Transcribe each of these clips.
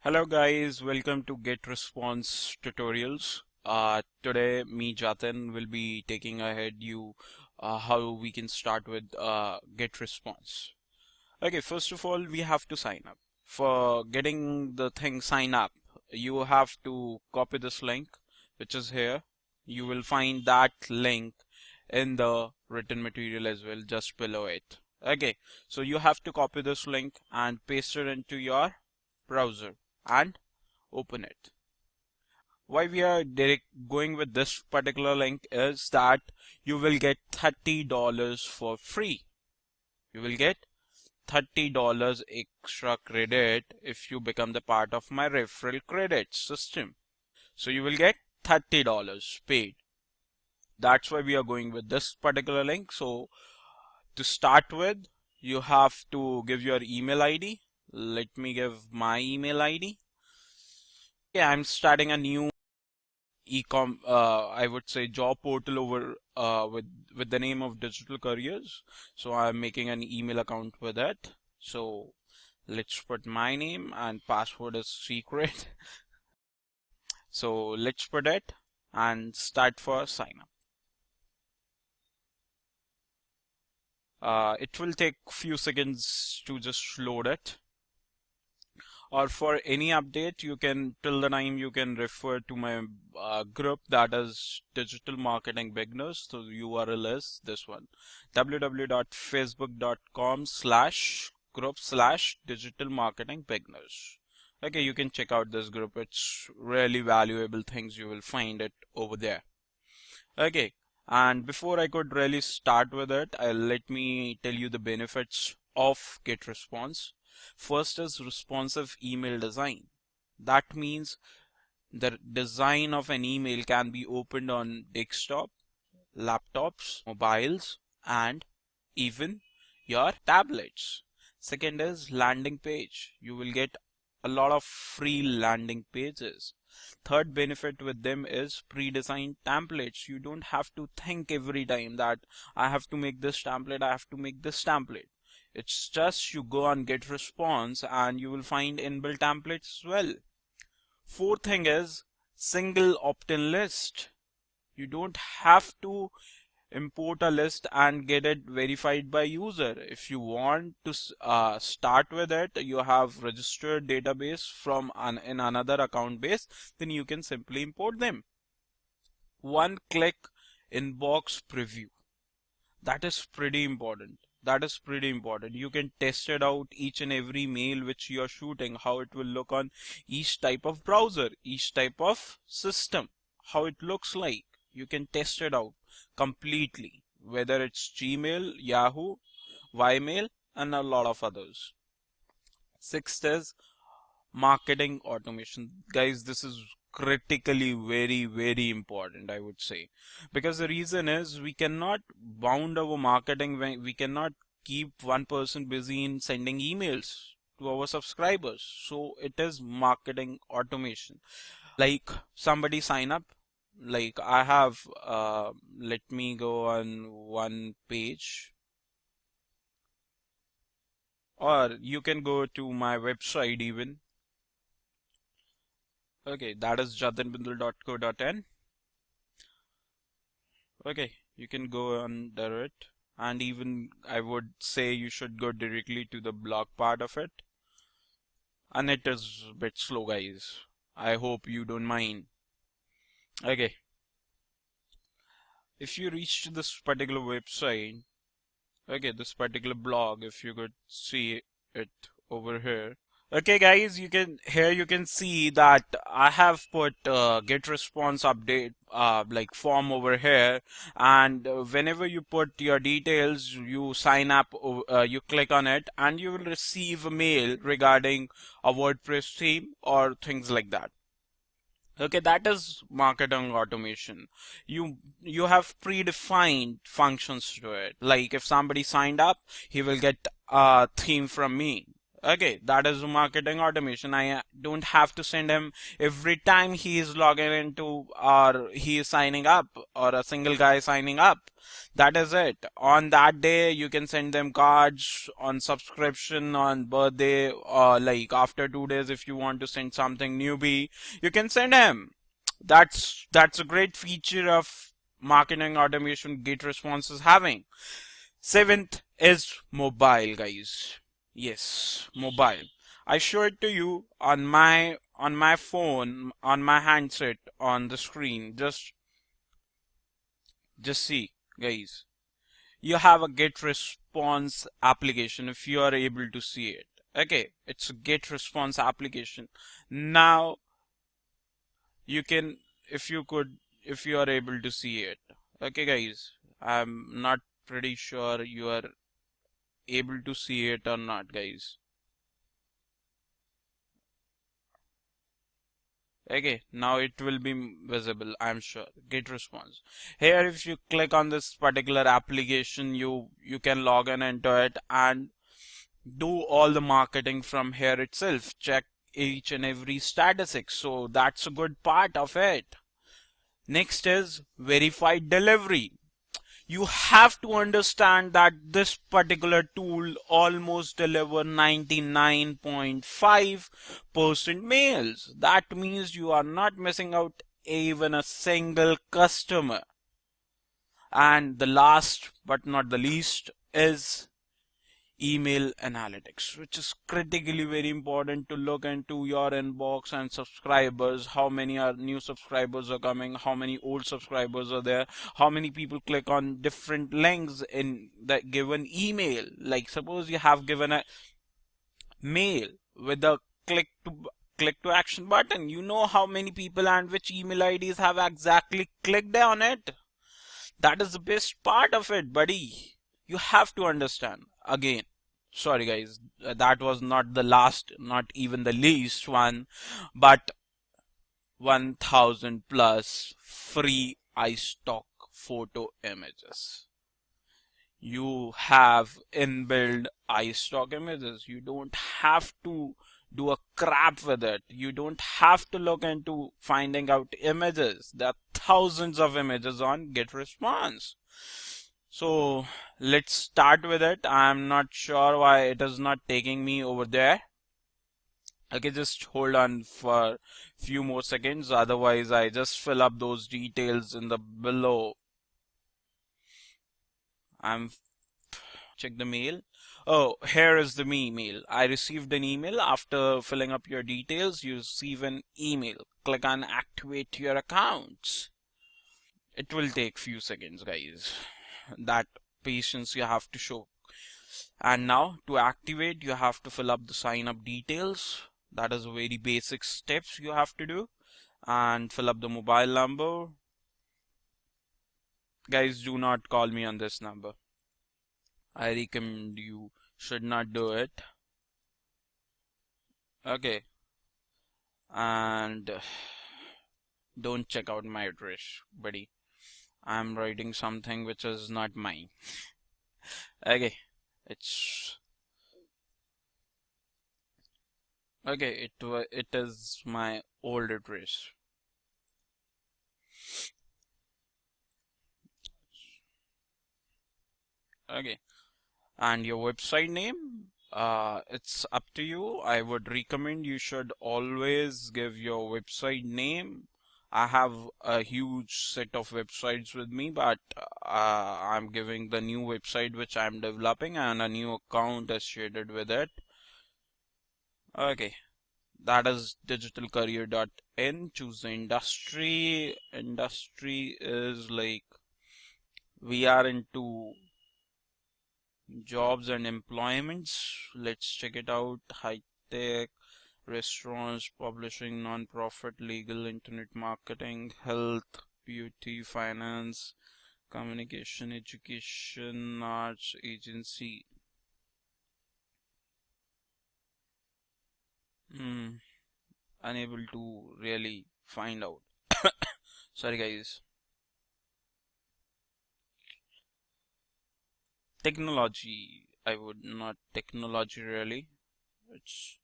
Hello guys, welcome to Get Response Tutorials. Today me Jatin will be taking ahead you how we can start with Get Response. Okay, first of all we have to sign up. For getting the thing sign up, you have to copy this link which is here. You will find that link in the written material as well just below it. Okay, so you have to copy this link and paste it into your browser and open it. Why we are going with this particular link is that you will get $30 for free. You will get $30 extra credit if you become the part of my referral credit system. So you will get $30 paid. That's why we are going with this particular link. So to start with, you have to give your email ID. Let me give my email ID. Yeah, I'm starting a new I would say job portal over with the name of Digital Careers. So I'm making an email account with it. So let's put my name and password is secret. So let's put it and start for sign up. It will take few seconds to just load it. Or for any update, you can till the time you can refer to my group, that is Digital Marketing Beginners. So the URL is this one, www.facebook.com/group/digital marketing beginners. Okay, you can check out this group. It's really valuable things you will find it over there. Okay, and before I could really start with it, let me tell you the benefits of GetResponse. First is responsive email design. That means the design of an email can be opened on desktop, laptops, mobiles, and even your tablets. Second is landing page. You will get a lot of free landing pages. Third benefit with them is pre-designed templates. You don't have to think every time that I have to make this template, I have to make this template. It's just you go on Get Response and you will find inbuilt templates as well. Fourth thing is single opt-in list. You don't have to import a list and get it verified by user. If you want to start with it, you have registered database from in another account base, then you can simply import them. One click inbox preview. That is pretty important. You can test it out each and every mail which you are shooting, how it will look on each type of browser, each type of system, how it looks like. You can test it out completely, whether it's Gmail, Yahoo, Ymail, and a lot of others. Sixth is marketing automation. Guys, this is critically very important, I would say, because the reason is we cannot bound our marketing. We cannot keep one person busy in sending emails to our subscribers. So it is marketing automation. Like somebody sign up, like I have let me go on one page, or you can go to my website even. Okay, that is jatinbindal.co.in. Okay, you can go under it, and even I would say you should go directly to the blog part of it. And it is a bit slow, guys. I hope you don't mind. Okay. If you reach to this particular website, okay, this particular blog, if you could see it over here. Okay guys, you can see that I have put get response update like form over here, and whenever you put your details, you sign up, you click on it and you will receive a mail regarding a WordPress theme or things like that. Okay, that is marketing automation. You have predefined functions to it. Like if somebody signed up, he will get a theme from me. Okay, that is marketing automation. I don't have to send him every time he is logging into or he is signing up or a single guy signing up. That is it. On that day, you can send them cards on subscription, on birthday, or like after 2 days, if you want to send something newbie, you can send him. That's a great feature of marketing automation GetResponse is having. Seventh is mobile, guys. Yes, mobile. I show it to you on my phone, on my handset, on the screen. Just see, guys. You have a get response application if you are able to see it. Okay, it's a get response application. Now you can, if you are able to see it. Okay, guys. I'm not pretty sure you are able to see it or not, guys. Okay, now it will be visible, I'm sure. Get response. Here, if you click on this particular application, you can log in into it and do all the marketing from here itself. Check each and every statistic. So that's a good part of it. Next is verified delivery. You have to understand that this particular tool almost deliver 99.5% mails. That means you are not missing out even a single customer. And the last but not the least is email analytics, which is critically very important to look into your inbox and subscribers. How many are new subscribers are coming, how many old subscribers are there, how many people click on different links in that given email. Like suppose you have given a mail with a click to action button, you know how many people and which email IDs have exactly clicked on it. That is the best part of it, buddy. You have to understand. Again, sorry guys, that was not the last, not even the least one, but 1000 plus free iStock photo images. You have inbuilt iStock images. You don't have to do a crap with it. You don't have to look into finding out images. There are thousands of images on GetResponse. So let's start with it. I'm not sure why it is not taking me over there. Okay, just hold on for a few more seconds. Otherwise, I just fill up those details in the below. I'm check the mail. Oh, here is the email. I received an email. After filling up your details, you receive an email. Click on activate your accounts. It will take few seconds, guys. That patience you have to show. And now to activate, you have to fill up the sign up details. That is very basic steps you have to do. And fill up the mobile number. Guys, do not call me on this number. I recommend you should not do it. Okay. And don't check out my address, buddy. I'm writing something which is not mine. Okay. It is my old address. Okay. And your website name, it's up to you. I would recommend you should always give your website name. I have a huge set of websites with me, but I'm giving the new website which I'm developing and a new account associated with it. Okay, that is digitalcareer.in. Choose the industry. Industry is like we are into jobs and employments. Let's check it out. High tech, restaurants, publishing, non-profit, legal, internet marketing, health, beauty, finance, communication, education, arts, agency. Unable to really find out. Sorry guys. Technology. I would not technology really. It's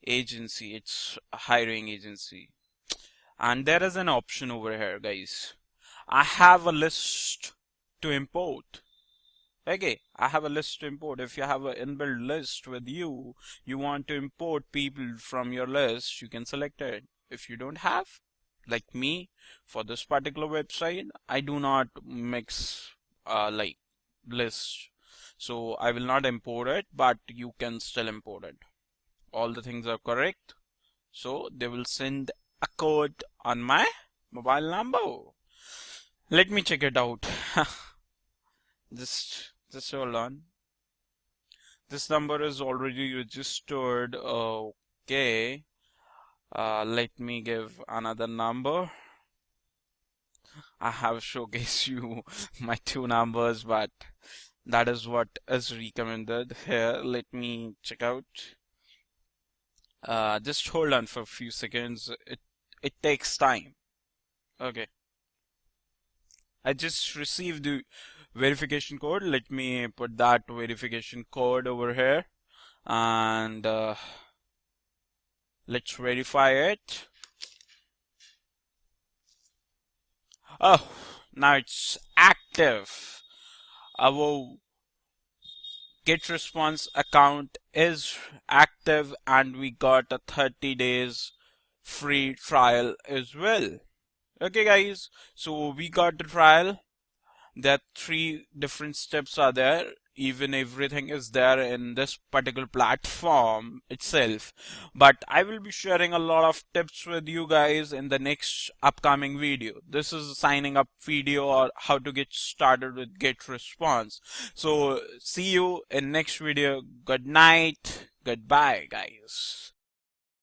agency. It's a hiring agency. And there is an option over here, guys. I have a list to import. Okay, I have a list to import. If you have an inbuilt list with you, you want to import people from your list, you can select it. If you don't have, like me, for this particular website, I do not mix like list. So I will not import it, but you can still import it. All the things are correct. So they will send a code on my mobile number. Let me check it out. Just hold on. This number is already registered. Okay. Let me give another number. I have showcased you my two numbers, but that is what is recommended here. Let me check out. Just hold on for a few seconds. It takes time. Okay. I just received the verification code. Let me put that verification code over here, and let's verify it. Oh, now it's active. Our get response account is active, and we got a 30 days free trial as well. Okay guys, so we got the trial. There are 3 different steps are there. Even everything is there in this particular platform itself, but I will be sharing a lot of tips with you guys in the next upcoming video. This is a signing up video or how to get started with get response. So see you in next video. Good night, goodbye guys.